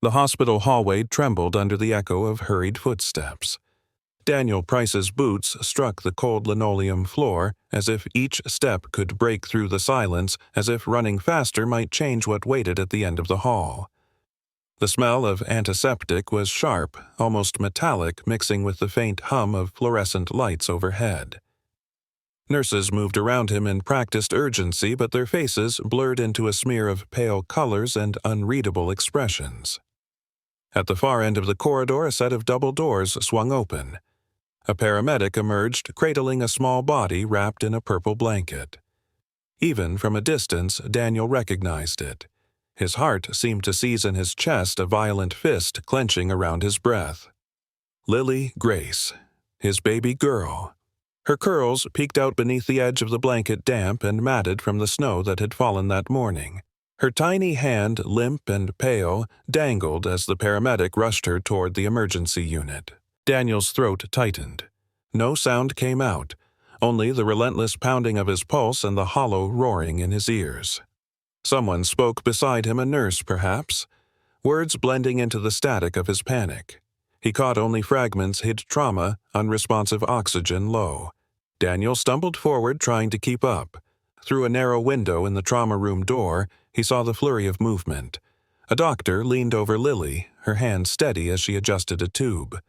The hospital hallway trembled under the echo of hurried footsteps. Daniel Price's boots struck the cold linoleum floor as if each step could break through the silence, as if running faster might change what waited at the end of the hall. The smell of antiseptic was sharp, almost metallic, mixing with the faint hum of fluorescent lights overhead. Nurses moved around him in practiced urgency, but their faces blurred into a smear of pale colors and unreadable expressions. At the far end of the corridor, a set of double doors swung open. A paramedic emerged, cradling a small body wrapped in a purple blanket. Even from a distance, Daniel recognized it. His heart seemed to seize in his chest, a violent fist clenching around his breath. Lily Grace, his baby girl. Her curls peeked out beneath the edge of the blanket, damp and matted from the snow that had fallen that morning. Her tiny hand, limp and pale, dangled as the paramedic rushed her toward the emergency unit. Daniel's throat tightened. No sound came out, only the relentless pounding of his pulse and the hollow roaring in his ears. Someone spoke beside him, a nurse perhaps, words blending into the static of his panic. He caught only fragments: hid trauma, unresponsive oxygen low. Daniel stumbled forward, trying to keep up. Through a narrow window in the trauma room door, he saw the flurry of movement. A doctor leaned over Lily, her hand steady as she adjusted a tube.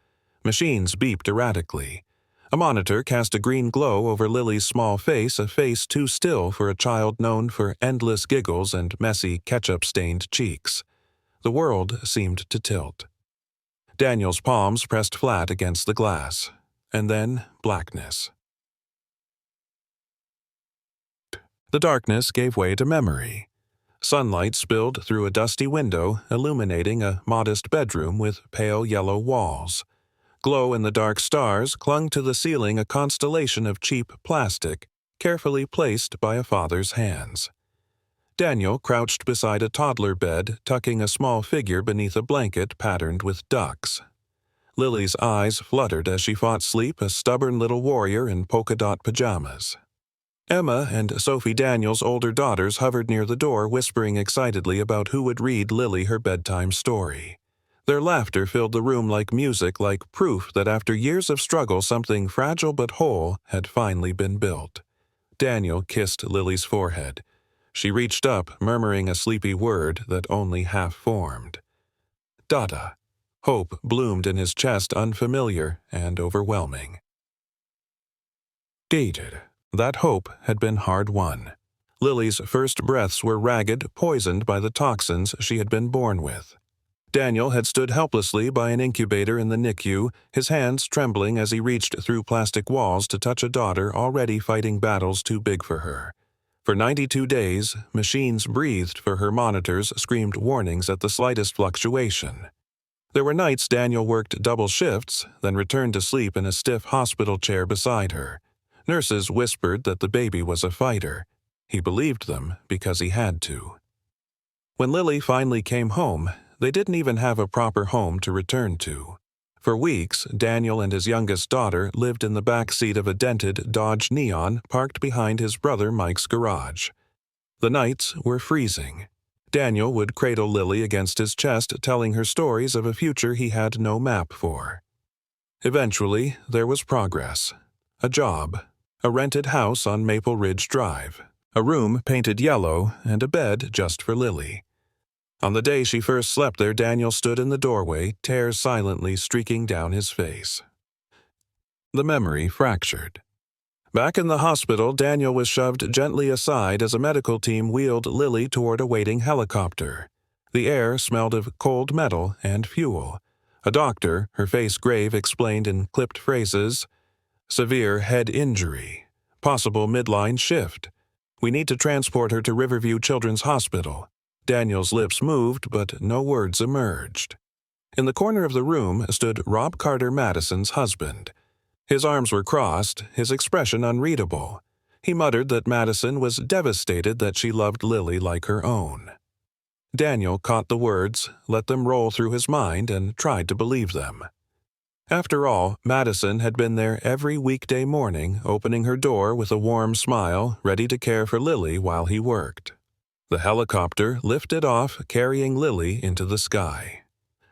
Machines beeped erratically. A monitor cast a green glow over Lily's small face, a face too still for a child known for endless giggles and messy, ketchup-stained cheeks. The world seemed to tilt. Daniel's palms pressed flat against the glass, and then blackness. The darkness gave way to memory. Sunlight spilled through a dusty window, illuminating a modest bedroom with pale yellow walls. Glow-in-the-dark stars clung to the ceiling, a constellation of cheap plastic, carefully placed by a father's hands. Daniel crouched beside a toddler bed, tucking a small figure beneath a blanket patterned with ducks. Lily's eyes fluttered as she fought sleep, a stubborn little warrior in polka-dot pajamas. Emma and Sophie, Daniel's older daughters, hovered near the door, whispering excitedly about who would read Lily her bedtime story. Their laughter filled the room like music, like proof that after years of struggle something fragile but whole had finally been built. Daniel kissed Lily's forehead. She reached up, murmuring a sleepy word that only half formed. Dada. Hope bloomed in his chest, unfamiliar and overwhelming. Gated. That hope had been hard-won. Lily's first breaths were ragged, poisoned by the toxins she had been born with. Daniel had stood helplessly by an incubator in the NICU, his hands trembling as he reached through plastic walls to touch a daughter already fighting battles too big for her. For 92 days, machines breathed for her monitors, screamed warnings at the slightest fluctuation. There were nights Daniel worked double shifts, then returned to sleep in a stiff hospital chair beside her. Nurses whispered that the baby was a fighter. He believed them because he had to. When Lily finally came home, they didn't even have a proper home to return to. For weeks, Daniel and his youngest daughter lived in the back seat of a dented Dodge Neon parked behind his brother Mike's garage. The nights were freezing. Daniel would cradle Lily against his chest, telling her stories of a future he had no map for. Eventually, there was progress. A job, a rented house on Maple Ridge Drive, a room painted yellow, and a bed just for Lily. On the day she first slept there, Daniel stood in the doorway, tears silently streaking down his face. The memory fractured. Back in the hospital, Daniel was shoved gently aside as a medical team wheeled Lily toward a waiting helicopter. The air smelled of cold metal and fuel. A doctor, her face grave, explained in clipped phrases, "Severe head injury. Possible midline shift. We need to transport her to Riverview Children's Hospital." Daniel's lips moved, but no words emerged. In the corner of the room stood Rob Carter Madison's husband. His arms were crossed, his expression unreadable. He muttered that Madison was devastated that she loved Lily like her own. Daniel caught the words, let them roll through his mind, and tried to believe them. After all, Madison had been there every weekday morning, opening her door with a warm smile, ready to care for Lily while he worked. The helicopter lifted off, carrying Lily into the sky.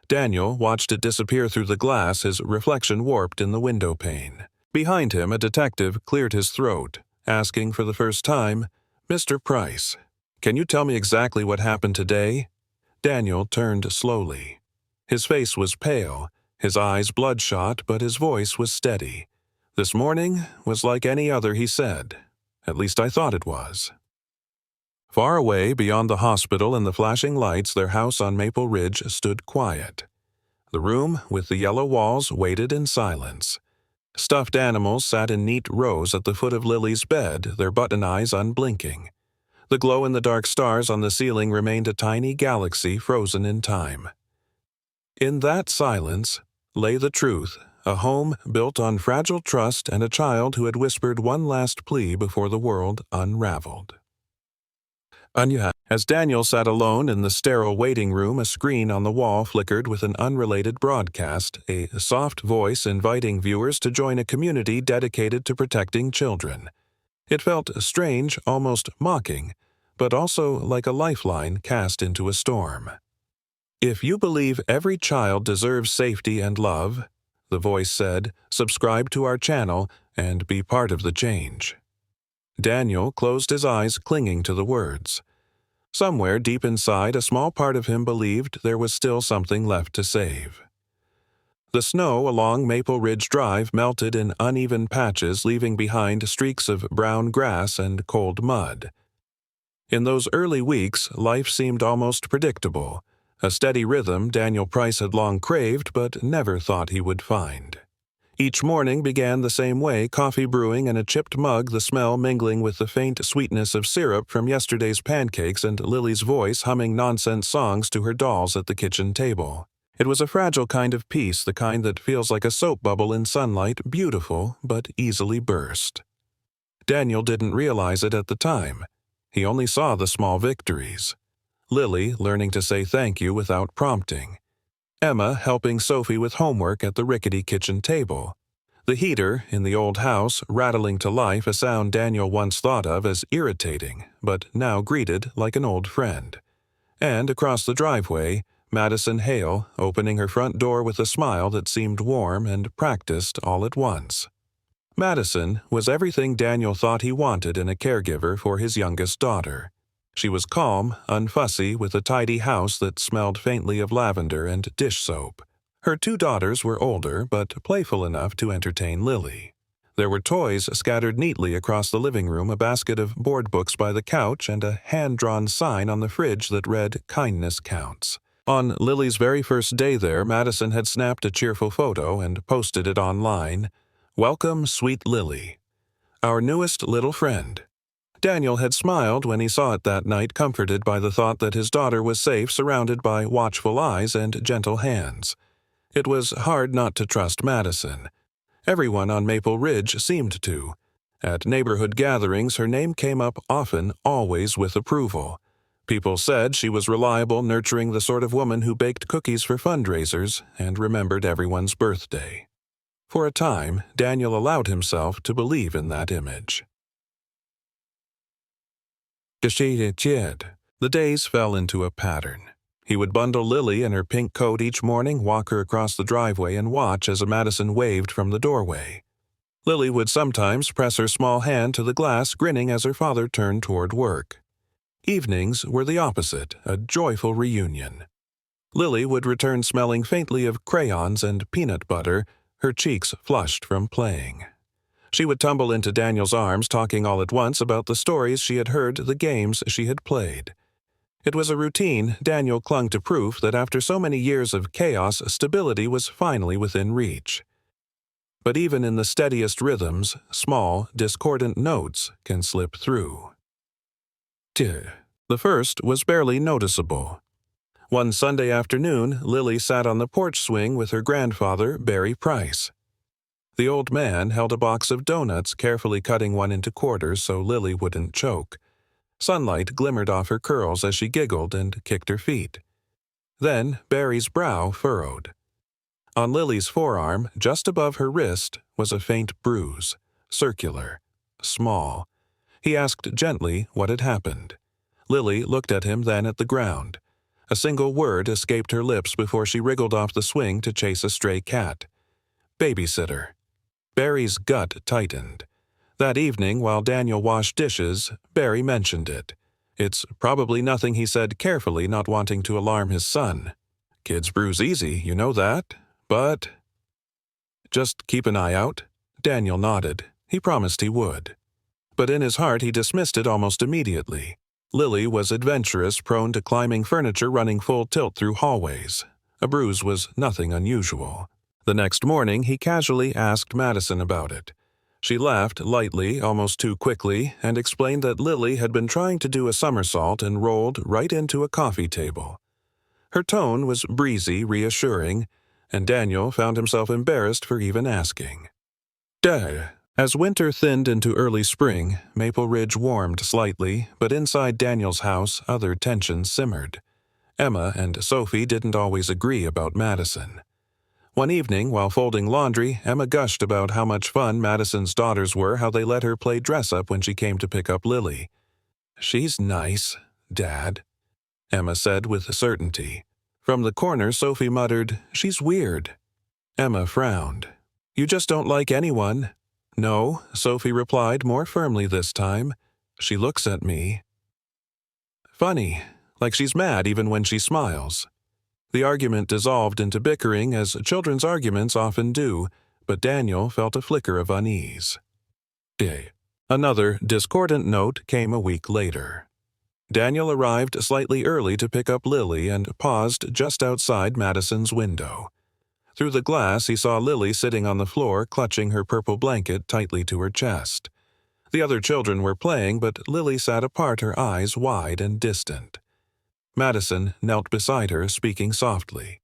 Daniel watched it disappear through the glass, his reflection warped in the window pane. Behind him, a detective cleared his throat, asking for the first time, "Mr. Price, can you tell me exactly what happened today?" Daniel turned slowly. His face was pale, his eyes bloodshot, but his voice was steady. "This morning was like any other," he said. "At least I thought it was." Far away, beyond the hospital and the flashing lights, their house on Maple Ridge stood quiet. The room, with the yellow walls, waited in silence. Stuffed animals sat in neat rows at the foot of Lily's bed, their button eyes unblinking. The glow-in-the-dark stars on the ceiling remained a tiny galaxy frozen in time. In that silence lay the truth, a home built on fragile trust and a child who had whispered one last plea before the world unraveled. As Daniel sat alone in the sterile waiting room, a screen on the wall flickered with an unrelated broadcast, a soft voice inviting viewers to join a community dedicated to protecting children. It felt strange, almost mocking, but also like a lifeline cast into a storm. "If you believe every child deserves safety and love," the voice said, "subscribe to our channel and be part of the change." Daniel closed his eyes, clinging to the words. Somewhere deep inside, a small part of him believed there was still something left to save. The snow along Maple Ridge Drive melted in uneven patches, leaving behind streaks of brown grass and cold mud. In those early weeks, life seemed almost predictable, a steady rhythm Daniel Price had long craved but never thought he would find. Each morning began the same way, coffee brewing in a chipped mug, the smell mingling with the faint sweetness of syrup from yesterday's pancakes, and Lily's voice humming nonsense songs to her dolls at the kitchen table. It was a fragile kind of peace, the kind that feels like a soap bubble in sunlight, beautiful but easily burst. Daniel didn't realize it at the time. He only saw the small victories. Lily learning to say thank you without prompting. Emma helping Sophie with homework at the rickety kitchen table. The heater in the old house rattling to life, a sound Daniel once thought of as irritating, but now greeted like an old friend. And across the driveway, Madison Hale opening her front door with a smile that seemed warm and practiced all at once. Madison was everything Daniel thought he wanted in a caregiver for his youngest daughter. She was calm, unfussy, with a tidy house that smelled faintly of lavender and dish soap. Her two daughters were older, but playful enough to entertain Lily. There were toys scattered neatly across the living room, a basket of board books by the couch, and a hand-drawn sign on the fridge that read, "Kindness Counts." On Lily's very first day there, Madison had snapped a cheerful photo and posted it online. "Welcome, sweet Lily. Our newest little friend." Daniel had smiled when he saw it that night, comforted by the thought that his daughter was safe, surrounded by watchful eyes and gentle hands. It was hard not to trust Madison. Everyone on Maple Ridge seemed to. At neighborhood gatherings, her name came up often, always with approval. People said she was reliable, nurturing, the sort of woman who baked cookies for fundraisers and remembered everyone's birthday. For a time, Daniel allowed himself to believe in that image. The days fell into a pattern. He would bundle Lily in her pink coat each morning, walk her across the driveway, and watch as Madison waved from the doorway. Lily would sometimes press her small hand to the glass, grinning as her father turned toward work. Evenings were the opposite, a joyful reunion. Lily would return smelling faintly of crayons and peanut butter, her cheeks flushed from playing. She would tumble into Daniel's arms, talking all at once about the stories she had heard, the games she had played. It was a routine. Daniel clung to proof that after so many years of chaos, stability was finally within reach. But even in the steadiest rhythms, small, discordant notes can slip through. The first was barely noticeable. One Sunday afternoon, Lily sat on the porch swing with her grandfather, Barry Price. The old man held a box of donuts, carefully cutting one into quarters so Lily wouldn't choke. Sunlight glimmered off her curls as she giggled and kicked her feet. Then Barry's brow furrowed. On Lily's forearm, just above her wrist, was a faint bruise, circular, small. He asked gently what had happened. Lily looked at him, then at the ground. A single word escaped her lips before she wriggled off the swing to chase a stray cat. Babysitter. Barry's gut tightened. That evening, while Daniel washed dishes, Barry mentioned it. It's probably nothing he said carefully, not wanting to alarm his son. Kids bruise easy, you know that. But... Just keep an eye out. Daniel nodded. He promised he would. But in his heart he dismissed it almost immediately. Lily was adventurous, prone to climbing furniture running full tilt through hallways. A bruise was nothing unusual. The next morning he casually asked Madison about it. She laughed lightly, almost too quickly, and explained that Lily had been trying to do a somersault and rolled right into a coffee table. Her tone was breezy, reassuring, and Daniel found himself embarrassed for even asking. Duh. As winter thinned into early spring, Maple Ridge warmed slightly, but inside Daniel's house other tensions simmered. Emma and Sophie didn't always agree about Madison. One evening, while folding laundry, Emma gushed about how much fun Madison's daughters were, how they let her play dress-up when she came to pick up Lily. "She's nice, Dad," Emma said with certainty. From the corner, Sophie muttered, "She's weird." Emma frowned. "You just don't like anyone." "No," Sophie replied more firmly this time. "She looks at me. Funny, like she's mad even when she smiles." The argument dissolved into bickering, as children's arguments often do, but Daniel felt a flicker of unease. Another discordant note came a week later. Daniel arrived slightly early to pick up Lily and paused just outside Madison's window. Through the glass, he saw Lily sitting on the floor, clutching her purple blanket tightly to her chest. The other children were playing, but Lily sat apart, her eyes wide and distant. Madison knelt beside her, speaking softly.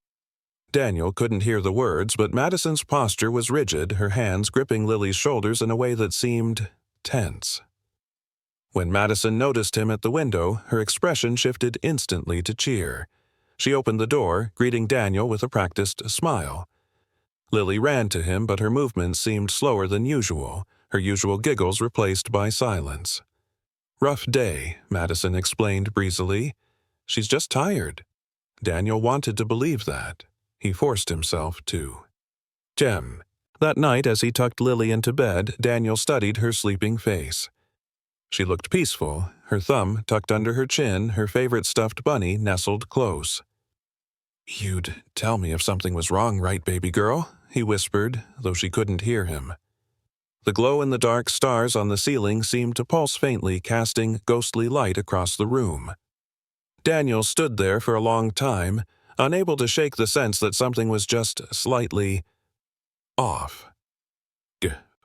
Daniel couldn't hear the words, but Madison's posture was rigid, her hands gripping Lily's shoulders in a way that seemed tense. When Madison noticed him at the window, her expression shifted instantly to cheer. She opened the door, greeting Daniel with a practiced smile. Lily ran to him, but her movements seemed slower than usual, her usual giggles replaced by silence. "Rough day," Madison explained breezily. "She's just tired." Daniel wanted to believe that. He forced himself to. Gem. That night, as he tucked Lily into bed, Daniel studied her sleeping face. She looked peaceful, her thumb tucked under her chin, her favorite stuffed bunny nestled close. "You'd tell me if something was wrong, right, baby girl?" he whispered, though she couldn't hear him. The glow-in-the-dark stars on the ceiling seemed to pulse faintly, casting ghostly light across the room. Daniel stood there for a long time, unable to shake the sense that something was just slightly off.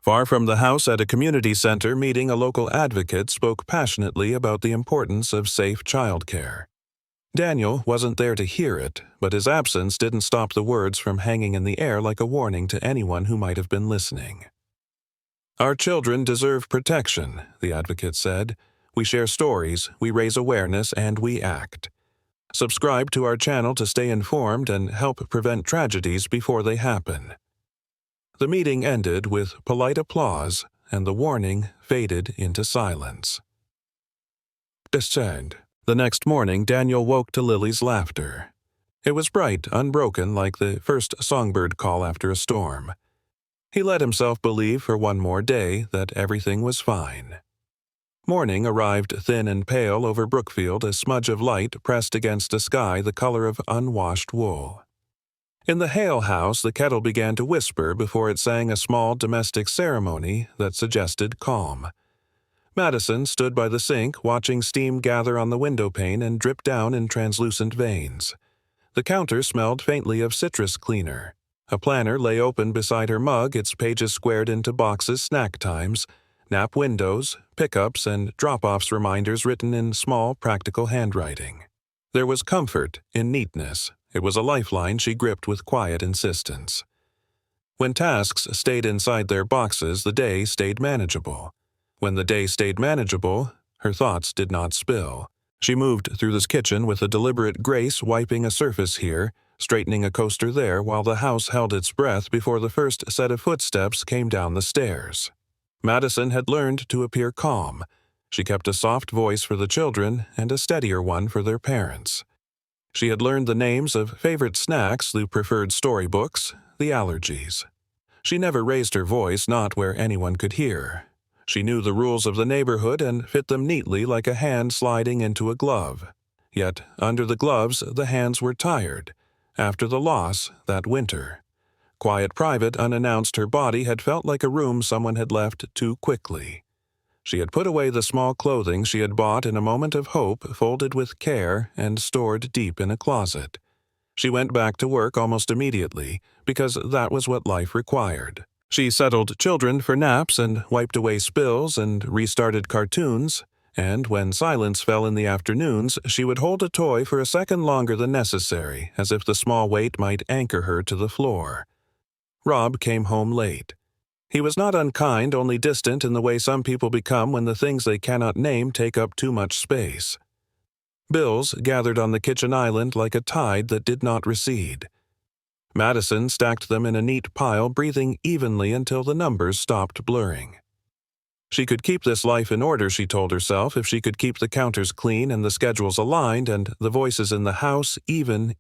Far from the house at a community center meeting, a local advocate spoke passionately about the importance of safe childcare. Daniel wasn't there to hear it, but his absence didn't stop the words from hanging in the air like a warning to anyone who might have been listening. "Our children deserve protection," the advocate said. "We share stories, we raise awareness, and we act. Subscribe to our channel to stay informed and help prevent tragedies before they happen." The meeting ended with polite applause, and the warning faded into silence. Descend. The next morning, Daniel woke to Lily's laughter. It was bright, unbroken, like the first songbird call after a storm. He let himself believe for one more day that everything was fine. Morning arrived thin and pale over Brookfield, a smudge of light pressed against a sky the color of unwashed wool. In the Hale house, the kettle began to whisper before it sang a small domestic ceremony that suggested calm. Madison stood by the sink, watching steam gather on the windowpane and drip down in translucent veins. The counter smelled faintly of citrus cleaner. A planner lay open beside her mug, its pages squared into boxes, snack times, nap windows, pickups, and drop-offs reminders written in small, practical handwriting. There was comfort in neatness. It was a lifeline she gripped with quiet insistence. When tasks stayed inside their boxes, the day stayed manageable. When the day stayed manageable, her thoughts did not spill. She moved through this kitchen with a deliberate grace, wiping a surface here, straightening a coaster there, while the house held its breath before the first set of footsteps came down the stairs. Madison had learned to appear calm. She kept a soft voice for the children and a steadier one for their parents. She had learned the names of favorite snacks through preferred storybooks, the allergies. She never raised her voice, not where anyone could hear. She knew the rules of the neighborhood and fit them neatly like a hand sliding into a glove. Yet, under the gloves, the hands were tired, after the loss that winter. Quiet private, unannounced, her body had felt like a room someone had left too quickly. She had put away the small clothing she had bought in a moment of hope, folded with care and stored deep in a closet. She went back to work almost immediately, because that was what life required. She settled children for naps and wiped away spills and restarted cartoons, and when silence fell in the afternoons, she would hold a toy for a second longer than necessary, as if the small weight might anchor her to the floor. Rob came home late. He was not unkind, only distant in the way some people become when the things they cannot name take up too much space. Bills gathered on the kitchen island like a tide that did not recede. Madison stacked them in a neat pile, breathing evenly until the numbers stopped blurring. She could keep this life in order, she told herself, if she could keep the counters clean and the schedules aligned and the voices in the house even.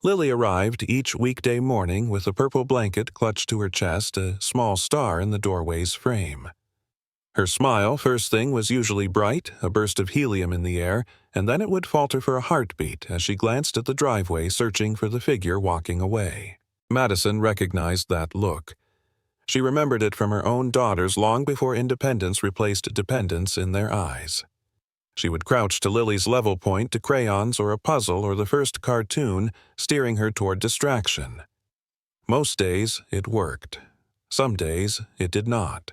Lily arrived each weekday morning with a purple blanket clutched to her chest, a small star in the doorway's frame. Her smile, first thing, was usually bright, a burst of helium in the air, and then it would falter for a heartbeat as she glanced at the driveway, searching for the figure walking away. Madison recognized that look. She remembered it from her own daughters long before independence replaced dependence in their eyes. She would crouch to Lily's level point to crayons or a puzzle or the first cartoon, steering her toward distraction. Most days it worked. Some days it did not.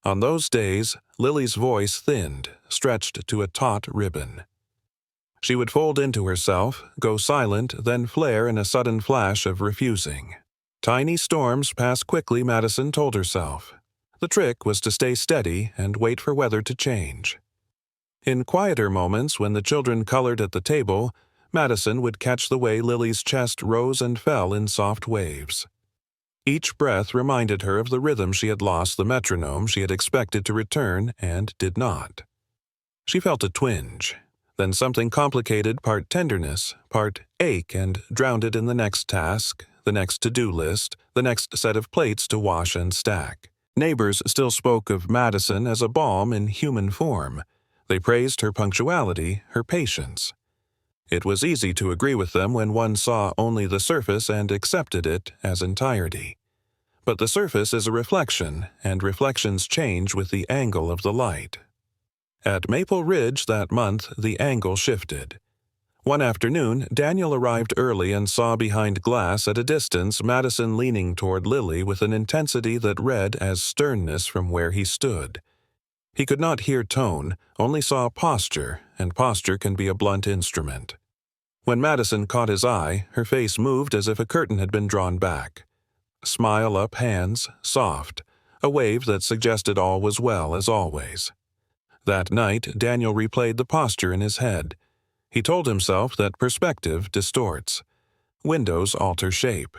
On those days, Lily's voice thinned, stretched to a taut ribbon. She would fold into herself, go silent, then flare in a sudden flash of refusing. Tiny storms pass quickly, Madison told herself. The trick was to stay steady and wait for weather to change. In quieter moments, when the children colored at the table, Madison would catch the way Lily's chest rose and fell in soft waves. Each breath reminded her of the rhythm she had lost, the metronome she had expected to return and did not. She felt a twinge, then something complicated, part tenderness, part ache, and drowned it in the next task, the next to-do list, the next set of plates to wash and stack. Neighbors still spoke of Madison as a balm in human form. They praised her punctuality, her patience. It was easy to agree with them when one saw only the surface and accepted it as entirety. But the surface is a reflection, and reflections change with the angle of the light. At Maple Ridge that month, the angle shifted. One afternoon, Daniel arrived early and saw behind glass at a distance Madison leaning toward Lily with an intensity that read as sternness from where he stood. He could not hear tone, only saw posture, and posture can be a blunt instrument. When Madison caught his eye, her face moved as if a curtain had been drawn back. Smile up, hands, soft, a wave that suggested all was well as always. That night, Daniel replayed the posture in his head. He told himself that perspective distorts. Windows alter shape.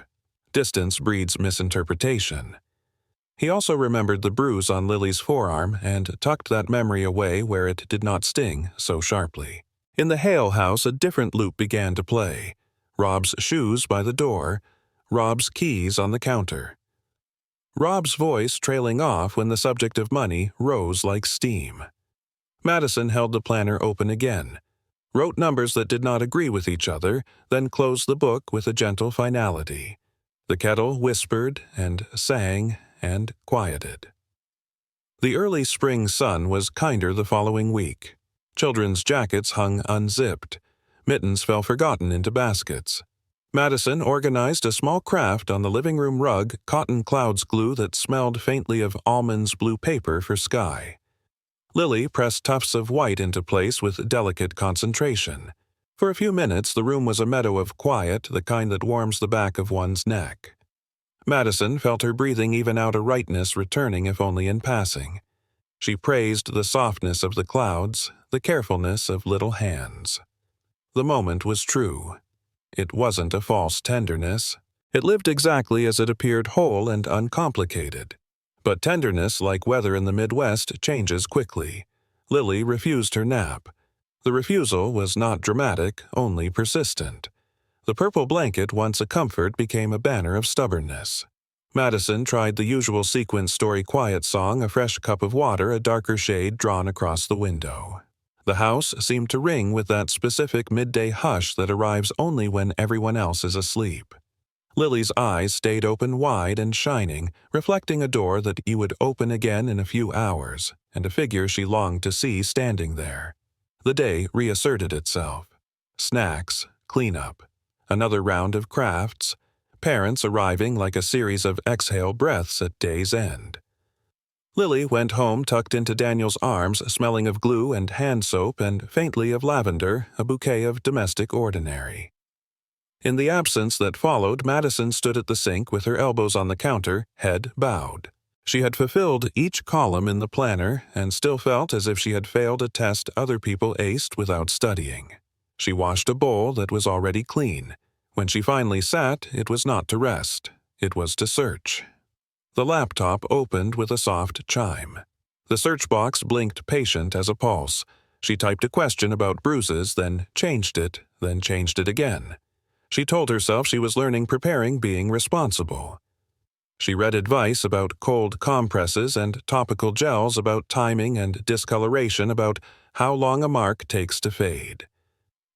Distance breeds misinterpretation. He also remembered the bruise on Lily's forearm and tucked that memory away where it did not sting so sharply. In the Hale house, a different loop began to play. Rob's shoes by the door, Rob's keys on the counter. Rob's voice trailing off when the subject of money rose like steam. Madison held the planner open again, wrote numbers that did not agree with each other, then closed the book with a gentle finality. The kettle whispered and sang and quieted. The early spring sun was kinder the following week. Children's jackets hung unzipped. Mittens fell forgotten into baskets. Madison organized a small craft on the living room rug, cotton clouds glue that smelled faintly of almonds blue paper for sky. Lily pressed tufts of white into place with delicate concentration. For a few minutes, the room was a meadow of quiet, the kind that warms the back of one's neck. Madison felt her breathing even out, a rightness returning if only in passing. She praised the softness of the clouds, the carefulness of little hands. The moment was true. It wasn't a false tenderness. It lived exactly as it appeared, whole and uncomplicated. But tenderness, like weather in the Midwest, changes quickly. Lily refused her nap. The refusal was not dramatic, only persistent. The purple blanket, once a comfort, became a banner of stubbornness. Madison tried the usual sequence story quiet song, a fresh cup of water, a darker shade drawn across the window. The house seemed to ring with that specific midday hush that arrives only when everyone else is asleep. Lily's eyes stayed open wide and shining, reflecting a door that you would open again in a few hours, and a figure she longed to see standing there. The day reasserted itself. Snacks, cleanup, another round of crafts, parents arriving like a series of exhale breaths at day's end. Lily went home tucked into Daniel's arms, smelling of glue and hand soap and faintly of lavender, a bouquet of domestic ordinary. In the absence that followed, Madison stood at the sink with her elbows on the counter, head bowed. She had fulfilled each column in the planner and still felt as if she had failed a test other people aced without studying. She washed a bowl that was already clean. When she finally sat, it was not to rest. It was to search. The laptop opened with a soft chime. The search box blinked patient as a pulse. She typed a question about bruises, then changed it again. She told herself she was learning, preparing, being responsible. She read advice about cold compresses and topical gels, about timing and discoloration, about how long a mark takes to fade.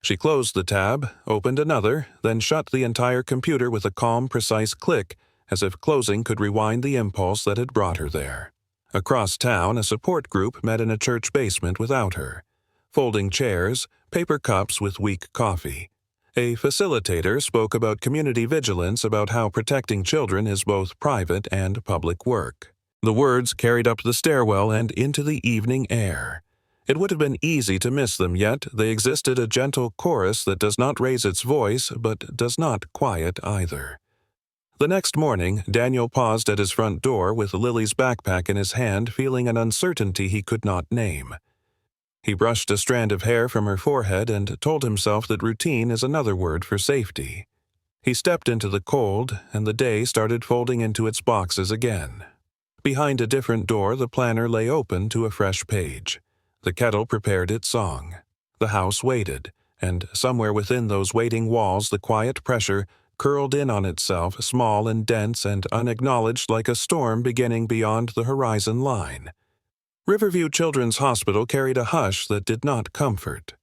She closed the tab, opened another, then shut the entire computer with a calm, precise click, as if closing could rewind the impulse that had brought her there. Across town, a support group met in a church basement without her. Folding chairs, paper cups with weak coffee. A facilitator spoke about community vigilance, about how protecting children is both private and public work. The words carried up the stairwell and into the evening air. It would have been easy to miss them, yet they existed, a gentle chorus that does not raise its voice, but does not quiet either. The next morning, Daniel paused at his front door with Lily's backpack in his hand, feeling an uncertainty he could not name. He brushed a strand of hair from her forehead and told himself that routine is another word for safety. He stepped into the cold, and the day started folding into its boxes again. Behind a different door, the planner lay open to a fresh page. The kettle prepared its song. The house waited, and somewhere within those waiting walls the quiet pressure curled in on itself, small and dense and unacknowledged, like a storm beginning beyond the horizon line. Riverview Children's Hospital carried a hush that did not comfort.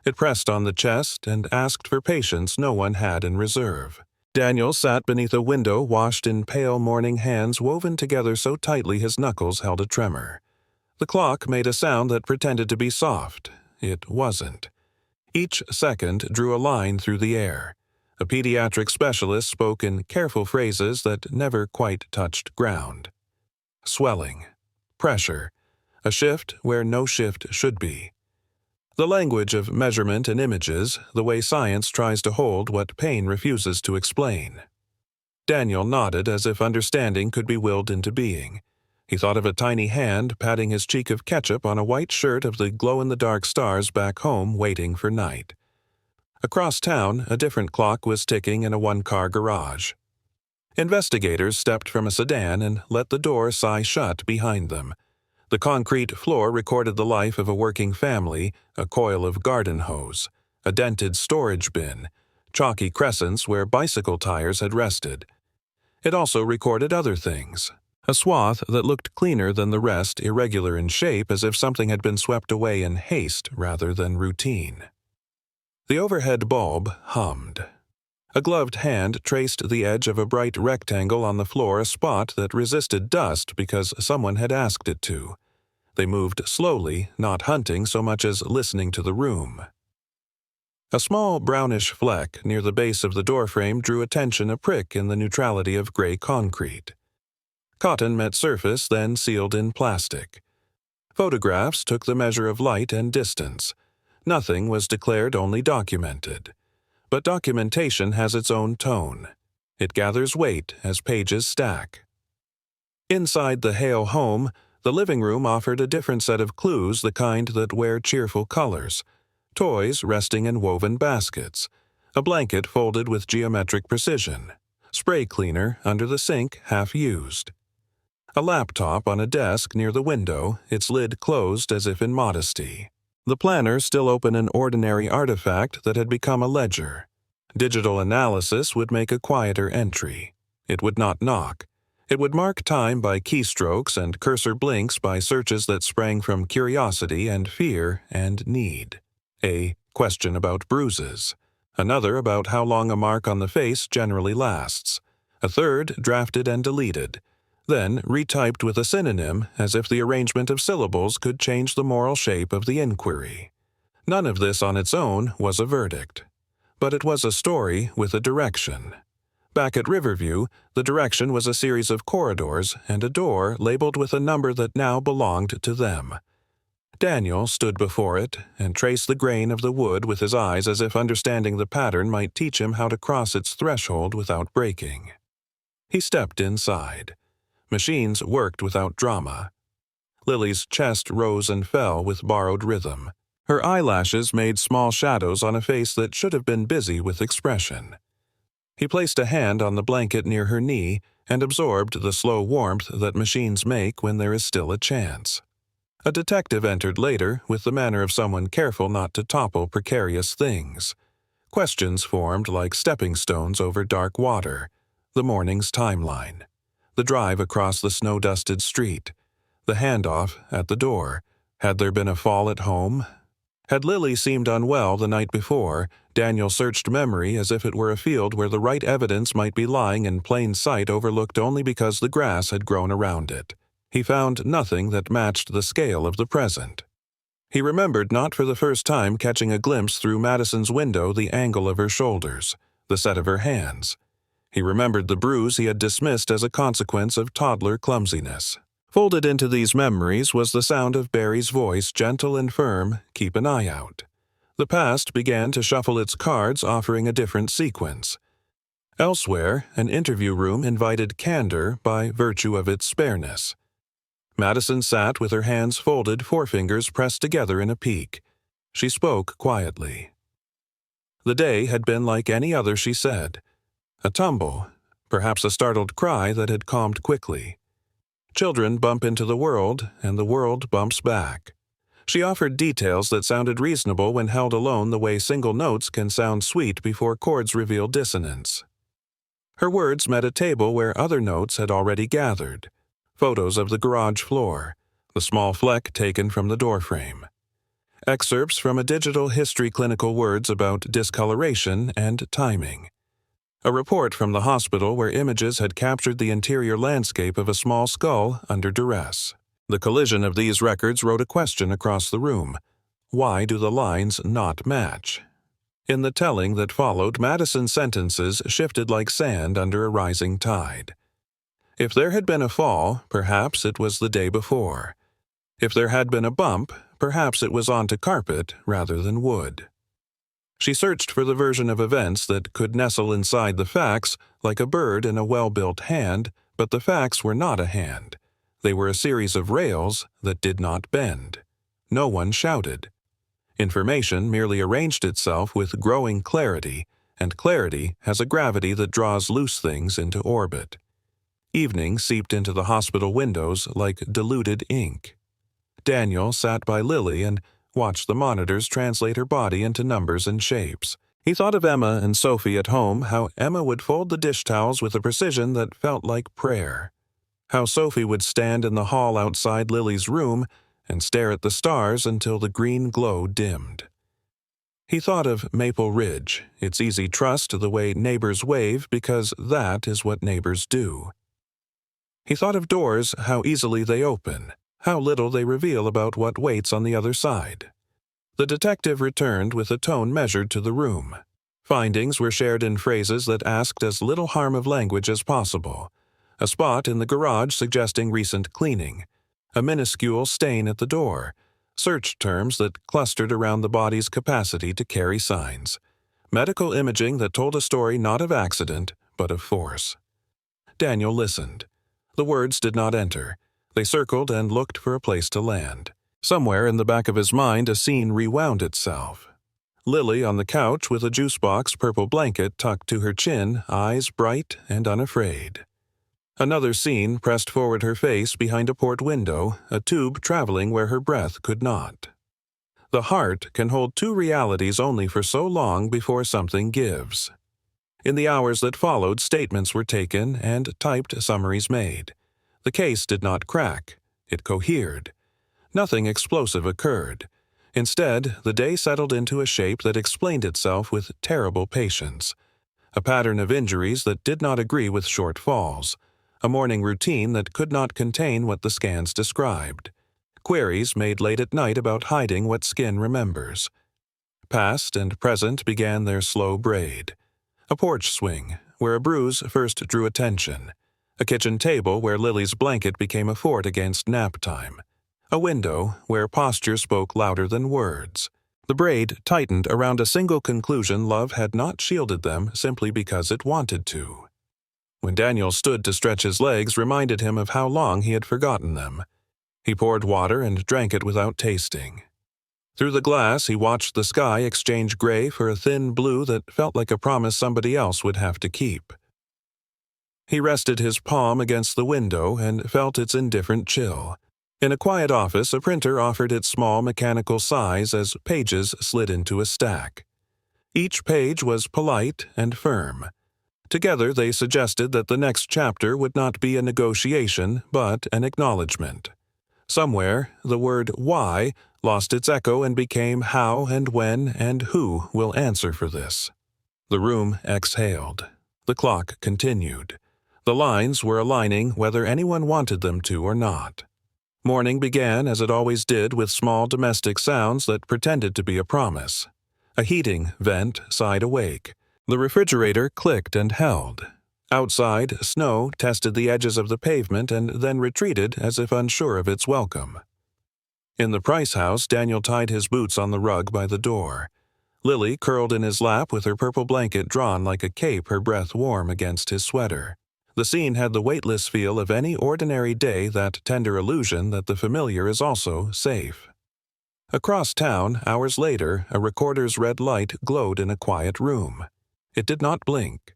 It pressed on the chest and asked for patience no one had in reserve. Daniel sat beneath a window washed in pale morning hands woven together so tightly his knuckles held a tremor. The clock made a sound that pretended to be soft. It wasn't. Each second drew a line through the air. A pediatric specialist spoke in careful phrases that never quite touched ground. Swelling. Pressure. A shift where no shift should be. The language of measurement and images, the way science tries to hold what pain refuses to explain. Daniel nodded as if understanding could be willed into being. He thought of a tiny hand patting his cheek of ketchup on a white shirt of the glow-in-the-dark stars back home waiting for night. Across town, a different clock was ticking in a one-car garage. Investigators stepped from a sedan and let the door sigh shut behind them. The concrete floor recorded the life of a working family, a coil of garden hose, a dented storage bin, chalky crescents where bicycle tires had rested. It also recorded other things. A swath that looked cleaner than the rest, irregular in shape, as if something had been swept away in haste rather than routine. The overhead bulb hummed. A gloved hand traced the edge of a bright rectangle on the floor, a spot that resisted dust because someone had asked it to. They moved slowly, not hunting so much as listening to the room. A small brownish fleck near the base of the doorframe drew attention, a prick in the neutrality of gray concrete. Cotton met surface, then sealed in plastic. Photographs took the measure of light and distance. Nothing was declared, only documented. But documentation has its own tone. It gathers weight as pages stack. Inside the Hale home, the living room offered a different set of clues, the kind that wear cheerful colors. Toys resting in woven baskets. A blanket folded with geometric precision. Spray cleaner under the sink, half used. A laptop on a desk near the window, its lid closed as if in modesty. The planner still opened an ordinary artifact that had become a ledger. Digital analysis would make a quieter entry. It would not knock. It would mark time by keystrokes and cursor blinks by searches that sprang from curiosity and fear and need. A question about bruises. Another about how long a mark on the face generally lasts. A third drafted and deleted. Then retyped with a synonym as if the arrangement of syllables could change the moral shape of the inquiry. None of this on its own was a verdict. But it was a story with a direction. Back at Riverview, the direction was a series of corridors and a door labeled with a number that now belonged to them. Daniel stood before it and traced the grain of the wood with his eyes as if understanding the pattern might teach him how to cross its threshold without breaking. He stepped inside. Machines worked without drama. Lily's chest rose and fell with borrowed rhythm. Her eyelashes made small shadows on a face that should have been busy with expression. He placed a hand on the blanket near her knee and absorbed the slow warmth that machines make when there is still a chance. A detective entered later with the manner of someone careful not to topple precarious things. Questions formed like stepping stones over dark water, the morning's timeline, the drive across the snow-dusted street, the handoff at the door. Had there been a fall at home? Had Lily seemed unwell the night before, Daniel searched memory as if it were a field where the right evidence might be lying in plain sight overlooked only because the grass had grown around it. He found nothing that matched the scale of the present. He remembered not for the first time catching a glimpse through Madison's window the angle of her shoulders, the set of her hands. He remembered the bruise he had dismissed as a consequence of toddler clumsiness. Folded into these memories was the sound of Barry's voice, gentle and firm, "Keep an eye out." The past began to shuffle its cards, offering a different sequence. Elsewhere, an interview room invited candor by virtue of its spareness. Madison sat with her hands folded, forefingers pressed together in a peak. She spoke quietly. The day had been like any other, she said. A tumble, perhaps a startled cry that had calmed quickly. Children bump into the world, and the world bumps back. She offered details that sounded reasonable when held alone the way single notes can sound sweet before chords reveal dissonance. Her words met a table where other notes had already gathered. Photos of the garage floor, the small fleck taken from the doorframe. Excerpts from a digital history clinical words about discoloration and timing. A report from the hospital where images had captured the interior landscape of a small skull under duress. The collision of these records wrote a question across the room. Why do the lines not match? In the telling that followed, Madison's sentences shifted like sand under a rising tide. If there had been a fall, perhaps it was the day before. If there had been a bump, perhaps it was onto carpet rather than wood. She searched for the version of events that could nestle inside the facts like a bird in a well-built hand, but the facts were not a hand. They were a series of rails that did not bend. No one shouted. Information merely arranged itself with growing clarity, and clarity has a gravity that draws loose things into orbit. Evening seeped into the hospital windows like diluted ink. Daniel sat by Lily and watched the monitors translate her body into numbers and shapes. He thought of Emma and Sophie at home, how Emma would fold the dish towels with a precision that felt like prayer. How Sophie would stand in the hall outside Lily's room and stare at the stars until the green glow dimmed. He thought of Maple Ridge, its easy trust the way neighbors wave because that is what neighbors do. He thought of doors, how easily they open, how little they reveal about what waits on the other side. The detective returned with a tone measured to the room. Findings were shared in phrases that asked as little harm of language as possible. A spot in the garage suggesting recent cleaning. A minuscule stain at the door. Search terms that clustered around the body's capacity to carry signs. Medical imaging that told a story not of accident, but of force. Daniel listened. The words did not enter. They circled and looked for a place to land. Somewhere in the back of his mind a scene rewound itself. Lily on the couch with a juice-box purple blanket tucked to her chin, eyes bright and unafraid. Another scene pressed forward her face behind a port window, a tube traveling where her breath could not. The heart can hold two realities only for so long before something gives. In the hours that followed, statements were taken and typed summaries made. The case did not crack. It cohered. Nothing explosive occurred. Instead, the day settled into a shape that explained itself with terrible patience. A pattern of injuries that did not agree with short falls. A morning routine that could not contain what the scans described. Queries made late at night about hiding what skin remembers. Past and present began their slow braid. A porch swing, where a bruise first drew attention. A kitchen table where Lily's blanket became a fort against nap time. A window where posture spoke louder than words. The braid tightened around a single conclusion: love had not shielded them simply because it wanted to. When Daniel stood to stretch his legs, reminded him of how long he had forgotten them. He poured water and drank it without tasting. Through the glass, he watched the sky exchange gray for a thin blue that felt like a promise somebody else would have to keep. He rested his palm against the window and felt its indifferent chill. In a quiet office, a printer offered its small mechanical sighs as pages slid into a stack. Each page was polite and firm. Together, they suggested that the next chapter would not be a negotiation, but an acknowledgement. Somewhere, the word why lost its echo and became how and when and who will answer for this. The room exhaled. The clock continued. The lines were aligning whether anyone wanted them to or not. Morning began as it always did, with small domestic sounds that pretended to be a promise. A heating vent sighed awake. The refrigerator clicked and held. Outside, snow tested the edges of the pavement and then retreated as if unsure of its welcome. In the Price house, Daniel tied his boots on the rug by the door. Lily curled in his lap with her purple blanket drawn like a cape, her breath warm against his sweater. The scene had the weightless feel of any ordinary day, that tender illusion that the familiar is also safe. Across town, hours later, a recorder's red light glowed in a quiet room. It did not blink.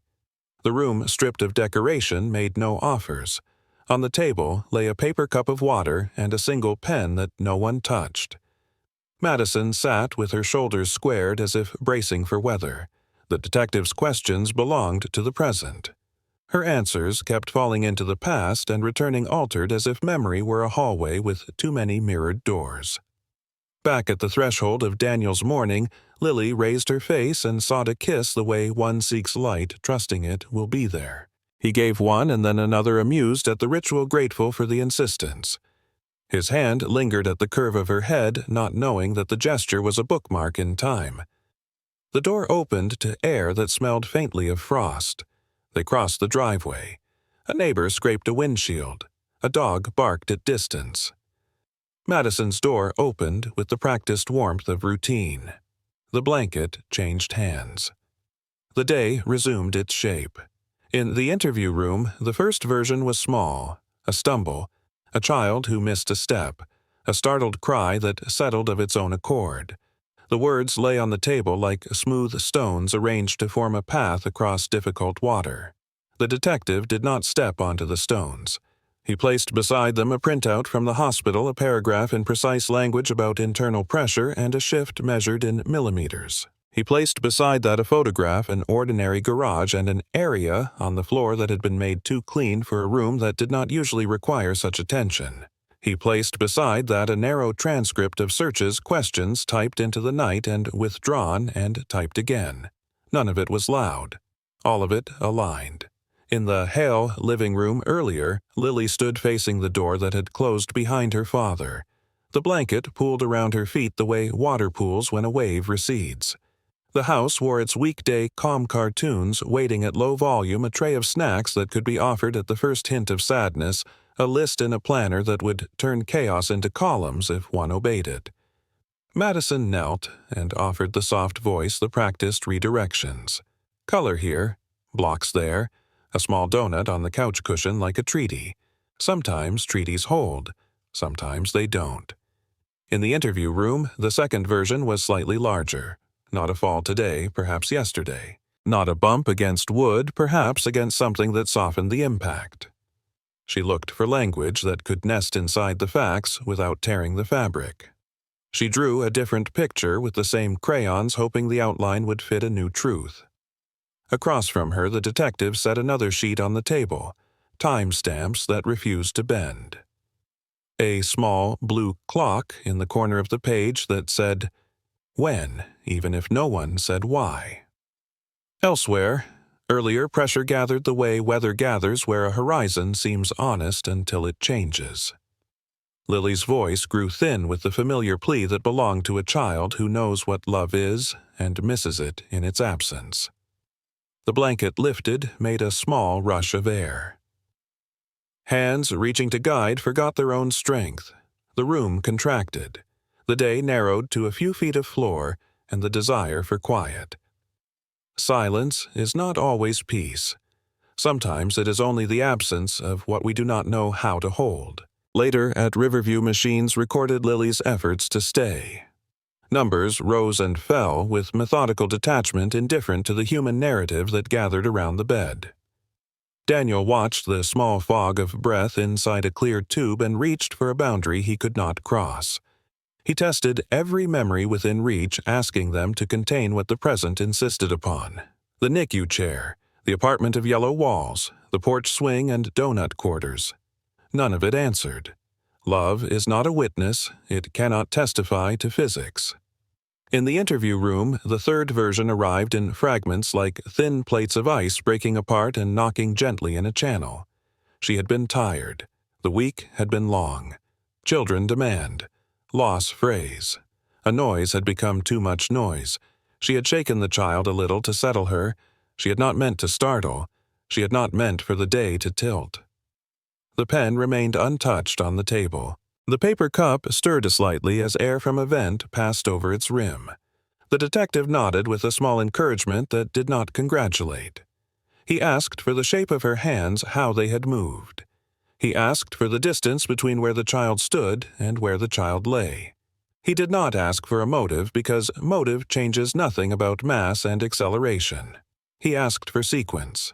The room, stripped of decoration, made no offers. On the table lay a paper cup of water and a single pen that no one touched. Madison sat with her shoulders squared as if bracing for weather. The detective's questions belonged to the present. Her answers kept falling into the past and returning altered, as if memory were a hallway with too many mirrored doors. Back at the threshold of Daniel's morning, Lily raised her face and sought a kiss the way one seeks light, trusting it will be there. He gave one and then another, amused at the ritual, grateful for the insistence. His hand lingered at the curve of her head, not knowing that the gesture was a bookmark in time. The door opened to air that smelled faintly of frost. They crossed the driveway. A neighbor scraped a windshield. A dog barked at distance. Madison's door opened with the practiced warmth of routine. The blanket changed hands. The day resumed its shape. In the interview room, the first version was small, a stumble, a child who missed a step, a startled cry that settled of its own accord. The words lay on the table like smooth stones arranged to form a path across difficult water. The detective did not step onto the stones. He placed beside them a printout from the hospital, a paragraph in precise language about internal pressure, and a shift measured in millimeters. He placed beside that a photograph, an ordinary garage, and an area on the floor that had been made too clean for a room that did not usually require such attention. He placed beside that a narrow transcript of searches, questions typed into the night and withdrawn and typed again. None of it was loud. All of it aligned. In the Hale living room earlier, Lily stood facing the door that had closed behind her father. The blanket pooled around her feet the way water pools when a wave recedes. The house wore its weekday calm cartoons, waiting at low volume, a tray of snacks that could be offered at the first hint of sadness, a list in a planner that would turn chaos into columns if one obeyed it. Madison knelt and offered the soft voice the practiced redirections. Color here, blocks there, a small donut on the couch cushion like a treaty. Sometimes treaties hold, sometimes they don't. In the interview room, the second version was slightly larger. Not a fall today, perhaps yesterday. Not a bump against wood, perhaps against something that softened the impact. She looked for language that could nest inside the facts without tearing the fabric. She drew a different picture with the same crayons, hoping the outline would fit a new truth. Across from her, the detective set another sheet on the table, timestamps that refused to bend. A small blue clock in the corner of the page that said, "When," even if no one said why. Elsewhere, earlier pressure gathered the way weather gathers where a horizon seems honest until it changes. Lily's voice grew thin with the familiar plea that belonged to a child who knows what love is and misses it in its absence. The blanket lifted, made a small rush of air. Hands reaching to guide forgot their own strength. The room contracted. The day narrowed to a few feet of floor and the desire for quiet. Silence is not always peace. Sometimes it is only the absence of what we do not know how to hold. Later at Riverview, machines recorded Lily's efforts to stay. Numbers rose and fell with methodical detachment indifferent to the human narrative that gathered around the bed. Daniel watched the small fog of breath inside a clear tube and reached for a boundary he could not cross. He tested every memory within reach, asking them to contain what the present insisted upon. The NICU chair, the apartment of yellow walls, the porch swing and donut quarters. None of it answered. Love is not a witness, it cannot testify to physics. In the interview room, the third version arrived in fragments like thin plates of ice breaking apart and knocking gently in a channel. She had been tired. The week had been long. Children demand. Loss phrase. A noise had become too much noise. She had shaken the child a little to settle her. She had not meant to startle. She had not meant for the day to tilt. The pen remained untouched on the table. The paper cup stirred slightly as air from a vent passed over its rim. The detective nodded with a small encouragement that did not congratulate. He asked for the shape of her hands, how they had moved. He asked for the distance between where the child stood and where the child lay. He did not ask for a motive because motive changes nothing about mass and acceleration. He asked for sequence.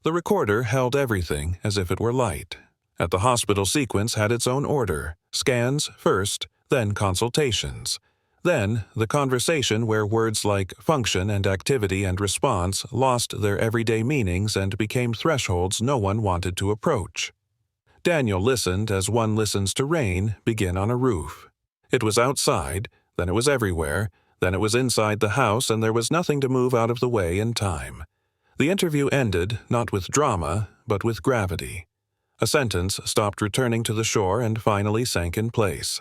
The recorder held everything as if it were light. At the hospital, sequence had its own order: scans first, then consultations. Then, the conversation where words like function and activity and response lost their everyday meanings and became thresholds no one wanted to approach. Daniel listened as one listens to rain begin on a roof. It was outside, then it was everywhere, then it was inside the house, and there was nothing to move out of the way in time. The interview ended not with drama, but with gravity. A sentence stopped returning to the shore and finally sank in place.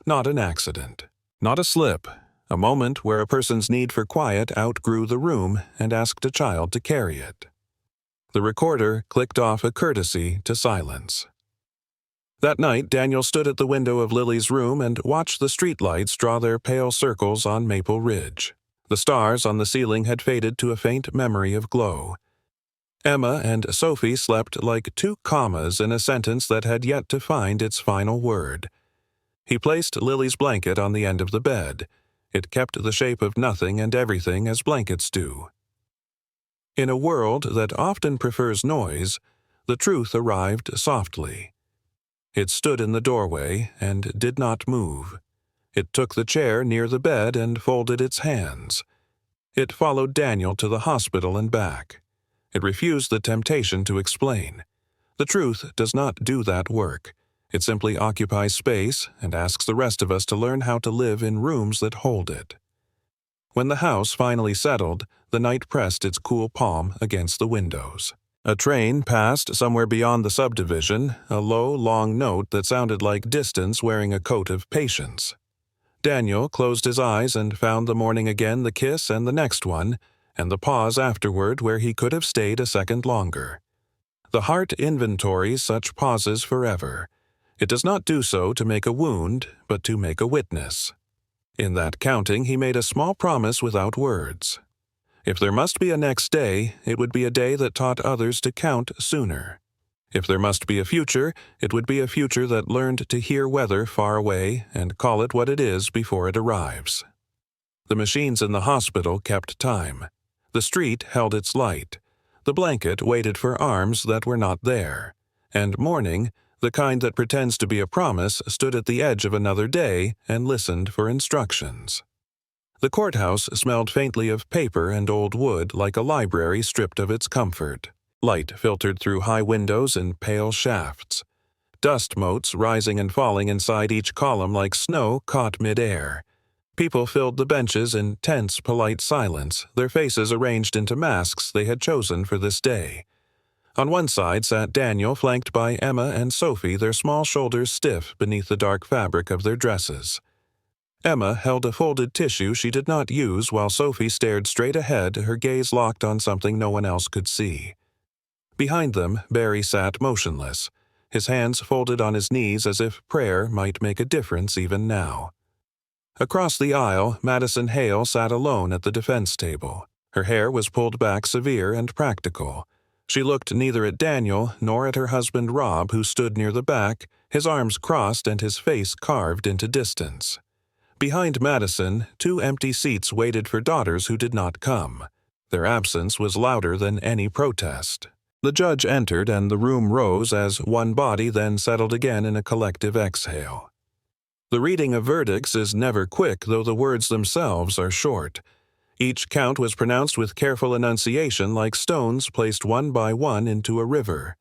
Not an accident. Not a slip. A moment where a person's need for quiet outgrew the room and asked a child to carry it. The recorder clicked off a courtesy to silence. That night, Daniel stood at the window of Lily's room and watched the streetlights draw their pale circles on Maple Ridge. The stars on the ceiling had faded to a faint memory of glow. Emma and Sophie slept like two commas in a sentence that had yet to find its final word. He placed Lily's blanket on the end of the bed. It kept the shape of nothing and everything as blankets do. In a world that often prefers noise, the truth arrived softly. It stood in the doorway and did not move. It took the chair near the bed and folded its hands. It followed Daniel to the hospital and back. It refused the temptation to explain. The truth does not do that work. It simply occupies space and asks the rest of us to learn how to live in rooms that hold it. When the house finally settled, the night pressed its cool palm against the windows. A train passed somewhere beyond the subdivision, a low, long note that sounded like distance wearing a coat of patience. Daniel closed his eyes and found the morning again, the kiss and the next one, and the pause afterward where he could have stayed a second longer. The heart inventories such pauses forever. It does not do so to make a wound, but to make a witness. In that counting, he made a small promise without words. If there must be a next day, it would be a day that taught others to count sooner. If there must be a future, it would be a future that learned to hear weather far away and call it what it is before it arrives. The machines in the hospital kept time. The street held its light. The blanket waited for arms that were not there. And morning, The kind that pretends to be a promise stood at the edge of another day and listened for instructions. The courthouse smelled faintly of paper and old wood, like a library stripped of its comfort. Light filtered through high windows in pale shafts. Dust motes rising and falling inside each column like snow caught mid-air. People filled the benches in tense, polite silence, their faces arranged into masks they had chosen for this day. On one side sat Daniel, flanked by Emma and Sophie, their small shoulders stiff beneath the dark fabric of their dresses. Emma held a folded tissue she did not use while Sophie stared straight ahead, her gaze locked on something no one else could see. Behind them, Barry sat motionless, his hands folded on his knees as if prayer might make a difference even now. Across the aisle, Madison Hale sat alone at the defense table. Her hair was pulled back severe and practical. She looked neither at Daniel nor at her husband Rob, who stood near the back, his arms crossed and his face carved into distance. Behind Madison, 2 empty seats waited for daughters who did not come. Their absence was louder than any protest. The judge entered and the room rose as one body then settled again in a collective exhale. The reading of verdicts is never quick, though the words themselves are short. Each count was pronounced with careful enunciation, like stones placed one by one into a river.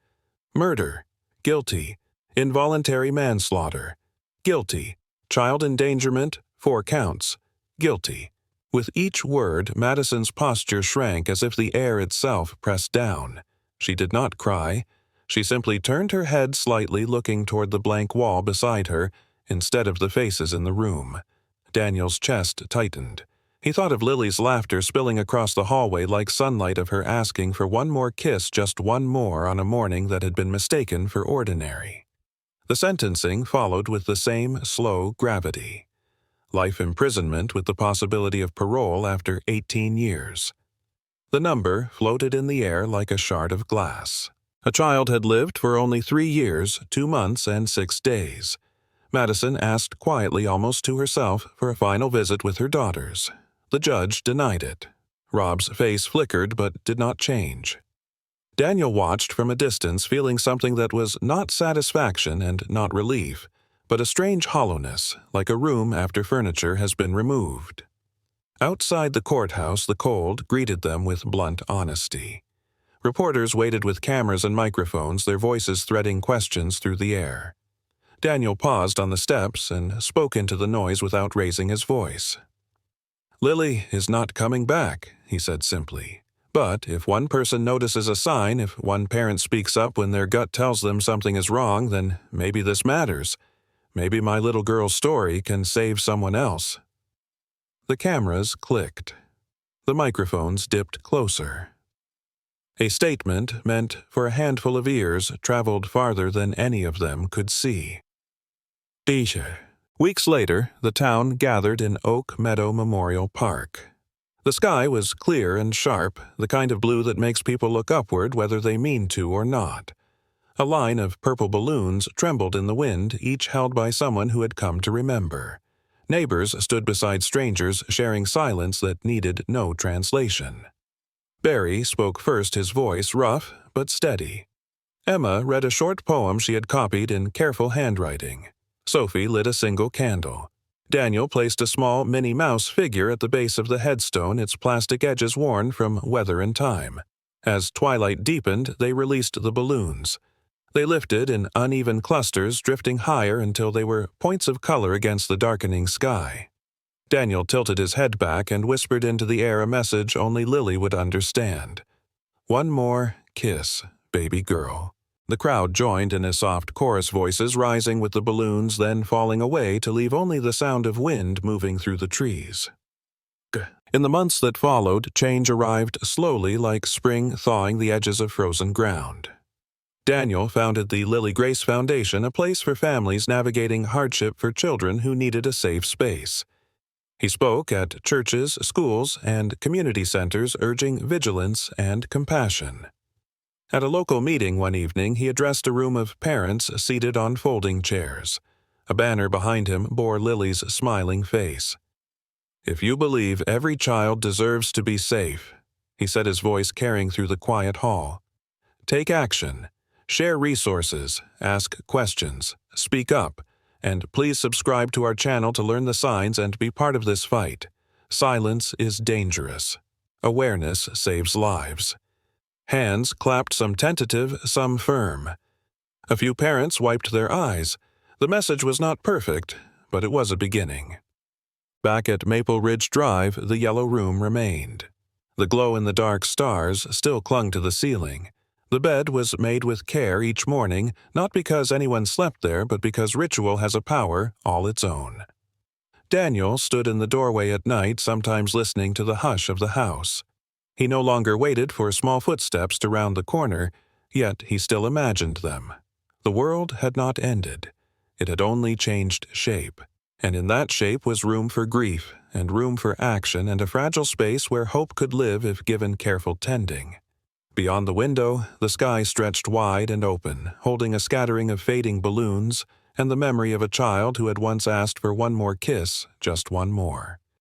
Murder, guilty. Involuntary manslaughter, guilty. Child endangerment, 4 counts, guilty. With each word, Madison's posture shrank as if the air itself pressed down. She did not cry. She simply turned her head slightly, looking toward the blank wall beside her, instead of the faces in the room. Daniel's chest tightened. He thought of Lily's laughter spilling across the hallway like sunlight, of her asking for one more kiss, just one more, on a morning that had been mistaken for ordinary. The sentencing followed with the same slow gravity. Life imprisonment with the possibility of parole after 18 years. The number floated in the air like a shard of glass. A child had lived for only 3 years, 2 months, and 6 days. Madison asked quietly, almost to herself, for a final visit with her daughters. The judge denied it. Rob's face flickered but did not change. Daniel watched from a distance, feeling something that was not satisfaction and not relief, but a strange hollowness, like a room after furniture has been removed. Outside the courthouse, the cold greeted them with blunt honesty. Reporters waited with cameras and microphones, their voices threading questions through the air. Daniel paused on the steps and spoke into the noise without raising his voice. "Lily is not coming back," he said simply. "But if one person notices a sign, if one parent speaks up when their gut tells them something is wrong, then maybe this matters. Maybe my little girl's story can save someone else." The cameras clicked. The microphones dipped closer. A statement meant for a handful of ears traveled farther than any of them could see. Teacher. Weeks later, the town gathered in Oak Meadow Memorial Park. The sky was clear and sharp, the kind of blue that makes people look upward whether they mean to or not. A line of purple balloons trembled in the wind, each held by someone who had come to remember. Neighbors stood beside strangers, sharing silence that needed no translation. Barry spoke first, his voice rough but steady. Emma read a short poem she had copied in careful handwriting. Sophie lit a single candle. Daniel placed a small Minnie Mouse figure at the base of the headstone, its plastic edges worn from weather and time. As twilight deepened, they released the balloons. They lifted in uneven clusters, drifting higher until they were points of color against the darkening sky. Daniel tilted his head back and whispered into the air a message only Lily would understand. "One more kiss, baby girl." The crowd joined in as soft chorus voices, rising with the balloons, then falling away to leave only the sound of wind moving through the trees. In the months that followed, change arrived slowly, like spring thawing the edges of frozen ground. Daniel founded the Lily Grace Foundation, a place for families navigating hardship for children who needed a safe space. He spoke at churches, schools, and community centers, urging vigilance and compassion. At a local meeting one evening, he addressed a room of parents seated on folding chairs. A banner behind him bore Lily's smiling face. "If you believe every child deserves to be safe," he said, his voice carrying through the quiet hall, "take action. Share resources, ask questions, speak up, and please subscribe to our channel to learn the signs and be part of this fight. Silence is dangerous. Awareness saves lives. Hands clapped, some tentative, some firm. A few parents wiped their eyes. The message was not perfect, but it was a beginning. Back at Maple Ridge Drive, the yellow room remained. The glow-in-the-dark stars still clung to the ceiling. The bed was made with care each morning, not because anyone slept there, but because ritual has a power all its own. Daniel stood in the doorway at night, sometimes listening to the hush of the house. He no longer waited for small footsteps to round the corner, yet he still imagined them. The world had not ended. It had only changed shape. And in that shape was room for grief, and room for action, and a fragile space where hope could live if given careful tending. Beyond the window, the sky stretched wide and open, holding a scattering of fading balloons and the memory of a child who had once asked for one more kiss, just one more.